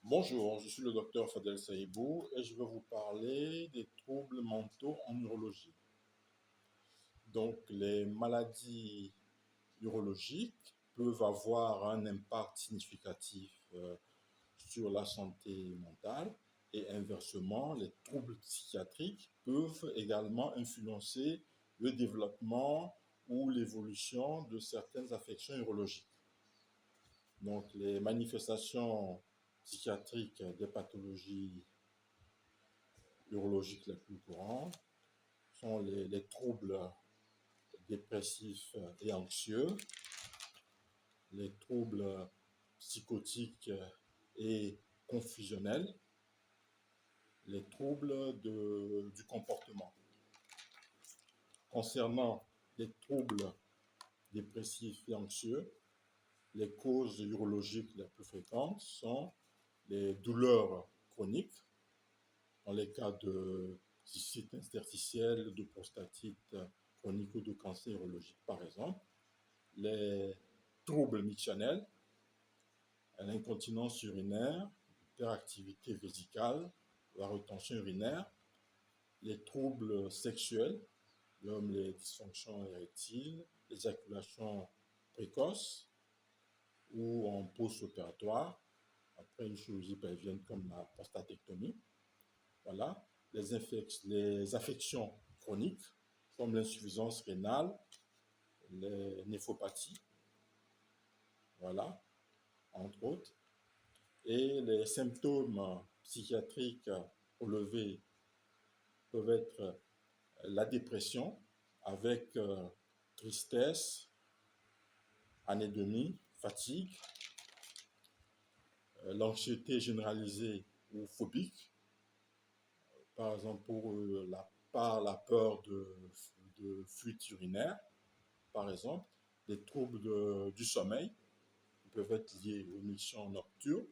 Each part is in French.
Bonjour, je suis le docteur Fadel Saïbou et je vais vous parler des troubles mentaux en neurologie. Donc, les maladies neurologiques peuvent avoir un impact significatif sur la santé mentale et inversement, les troubles psychiatriques peuvent également influencer le développement ou l'évolution de certaines affections neurologiques. Donc, les manifestations psychiatriques des pathologies neurologiques les plus courantes sont les troubles dépressifs et anxieux, les troubles psychotiques et confusionnels, les troubles du comportement. Concernant les troubles dépressifs et anxieux, les causes neurologiques les plus fréquentes sont les douleurs chroniques, dans les cas de cystite interstitielle, de prostatite chronique ou de cancer urologique, par exemple, les troubles missionnels, l'incontinence urinaire, l'hyperactivité vésicale, la rétention urinaire, les troubles sexuels, comme les dysfonctions érectiles, l'éjaculation précoce ou en post-opératoire, après une chirurgie pelvienne comme la prostatectomie. Voilà. Les affections chroniques, comme l'insuffisance rénale, les néphropathies, voilà, entre autres. Et les symptômes psychiatriques relevés peuvent être la dépression avec tristesse, anédonie, fatigue, l'anxiété généralisée ou phobique, par exemple par la peur de fuite urinaire, par exemple, les troubles du sommeil qui peuvent être liés aux missions nocturnes,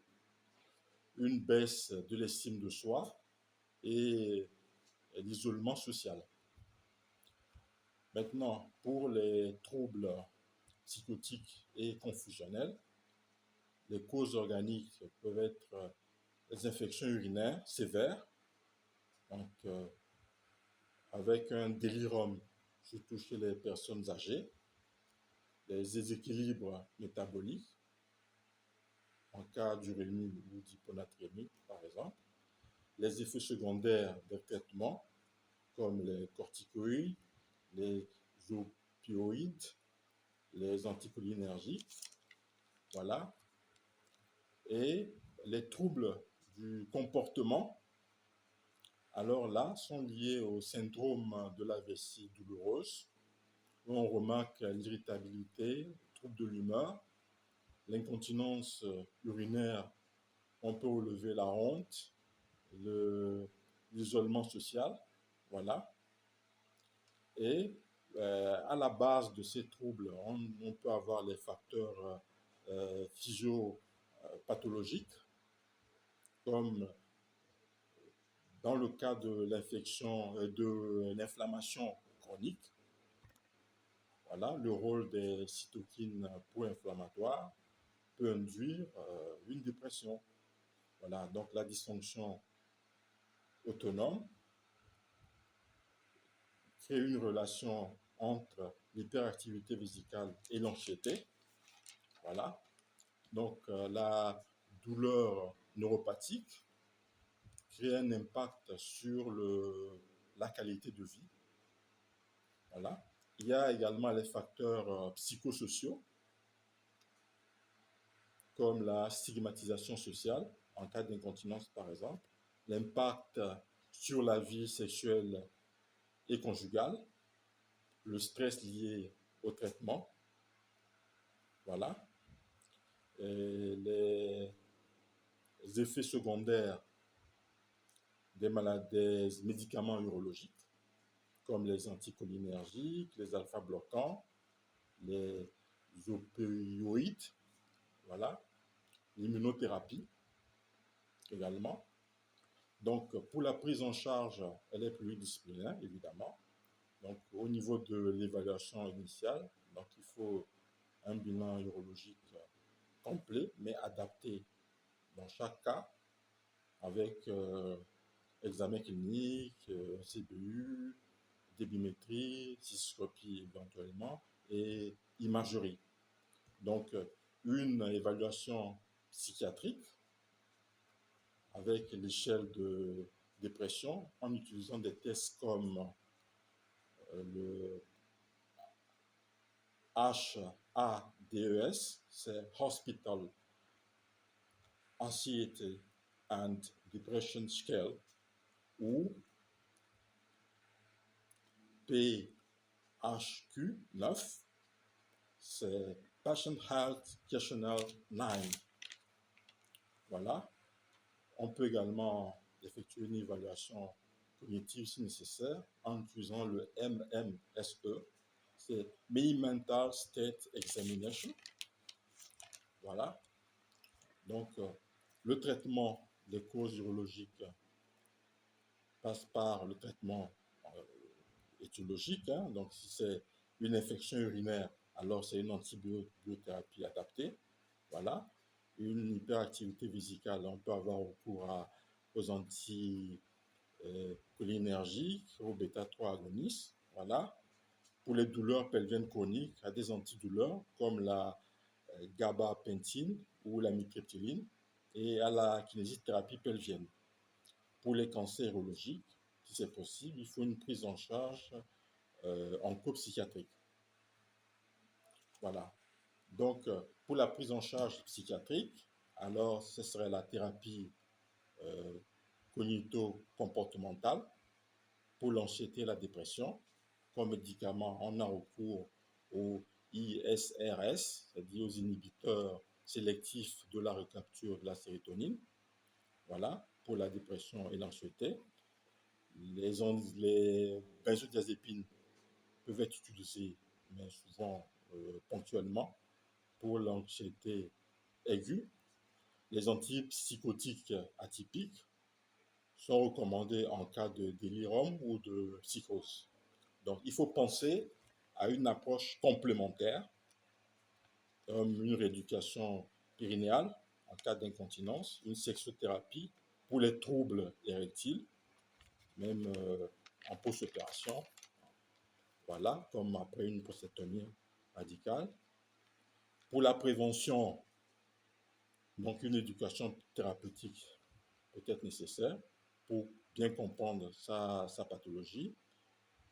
une baisse de l'estime de soi et l'isolement social. Maintenant, pour les troubles psychotiques et confusionnels, les causes organiques peuvent être les infections urinaires sévères, donc avec un délirium, surtout chez les personnes âgées, les déséquilibres métaboliques, en cas d'urémie ou d'hyponatrémie, par exemple, les effets secondaires des traitements, comme les corticoïdes, les opioïdes, les anticholinergiques, voilà, et les troubles du comportement, alors là, sont liés au syndrome de la vessie douloureuse, où on remarque l'irritabilité, troubles de l'humeur, l'incontinence urinaire, on peut relever la honte, l'isolement social, voilà. Et à la base de ces troubles, on peut avoir les facteurs physiopathologiques, comme dans le cas de l'infection, de l'inflammation chronique. Voilà, le rôle des cytokines pro-inflammatoires peut induire une dépression. Voilà, donc la dysfonction autonome crée une relation entre l'hyperactivité vésicale et l'anxiété. Voilà. Donc, la douleur neuropathique crée un impact sur la qualité de vie. Voilà. Il y a également les facteurs psychosociaux, comme la stigmatisation sociale, en cas d'incontinence par exemple, l'impact sur la vie sexuelle et conjugale, le stress lié au traitement, voilà, et les effets secondaires des médicaments urologiques, comme les anticholinergiques, les alpha-bloquants, les opioïdes, voilà, l'immunothérapie également. Donc, pour la prise en charge, elle est pluridisciplinaire, évidemment. Donc, au niveau de l'évaluation initiale, donc il faut un bilan urologique complet, mais adapté dans chaque cas, avec examen clinique, CBU, débimétrie, cystoscopie éventuellement, et imagerie. Donc, une évaluation psychiatrique avec l'échelle de dépression en utilisant des tests comme le HADES, c'est Hospital Anxiety and Depression Scale, ou PHQ-9, c'est Patient Health Questionnaire 9. Voilà. On peut également effectuer une évaluation cognitive si nécessaire en utilisant le MMSE, c'est Mental State Examination. Voilà. Donc, le traitement des causes urologiques passe par le traitement étiologique. Donc, si c'est une infection urinaire, alors c'est une antibiothérapie adaptée. Voilà. Une hyperactivité vésicale, on peut avoir recours aux anticholinergiques, aux bêta-3 agonistes. Voilà. Pour les douleurs pelviennes chroniques, il y a des antidouleurs comme la gabapentine ou la mitriptyline, et à la kinésithérapie pelvienne. Pour les cancers urologiques, si c'est possible, il faut une prise en charge en co-psychiatrique. Voilà. Donc, pour la prise en charge psychiatrique, alors ce serait la thérapie cognito-comportementale pour l'anxiété et la dépression. Comme médicament, on a recours au ISRS, c'est-à-dire aux inhibiteurs sélectifs de la recapture de la sérotonine. Voilà, pour la dépression et l'anxiété. Les benzodiazépines peuvent être utilisées, mais souvent ponctuellement, pour l'anxiété aiguë. Les antipsychotiques atypiques sont recommandés en cas de délirium ou de psychose. Donc, il faut penser à une approche complémentaire, comme une rééducation périnéale en cas d'incontinence, une sexothérapie pour les troubles érectiles, même en post-opération, voilà, comme après une prostatectomie radicale. Pour la prévention, donc une éducation thérapeutique peut être nécessaire pour bien comprendre sa pathologie,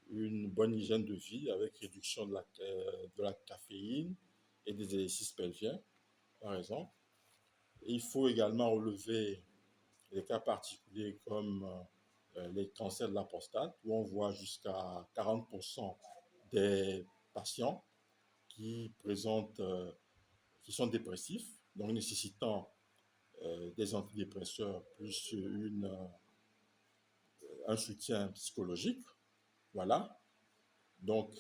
une bonne hygiène de vie avec réduction de la caféine et des exercices pelviens, par exemple. Et il faut également relever les cas particuliers comme les cancers de la prostate, où on voit jusqu'à 40% des patients qui présentent, qui sont dépressifs, donc nécessitant des antidépresseurs plus un soutien psychologique. Voilà. Donc,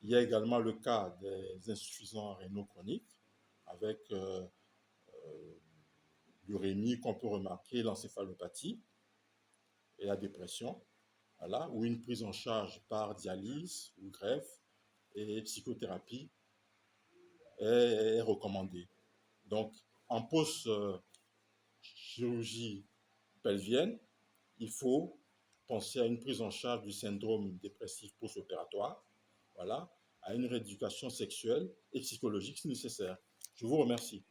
il y a également le cas des insuffisants rénaux chroniques avec l'urémie qu'on peut remarquer, l'encéphalopathie et la dépression, voilà, ou une prise en charge par dialyse ou greffe et psychothérapie est recommandée. Donc, en post-chirurgie pelvienne, il faut penser à une prise en charge du syndrome dépressif post-opératoire, voilà, à une rééducation sexuelle et psychologique si nécessaire. Je vous remercie.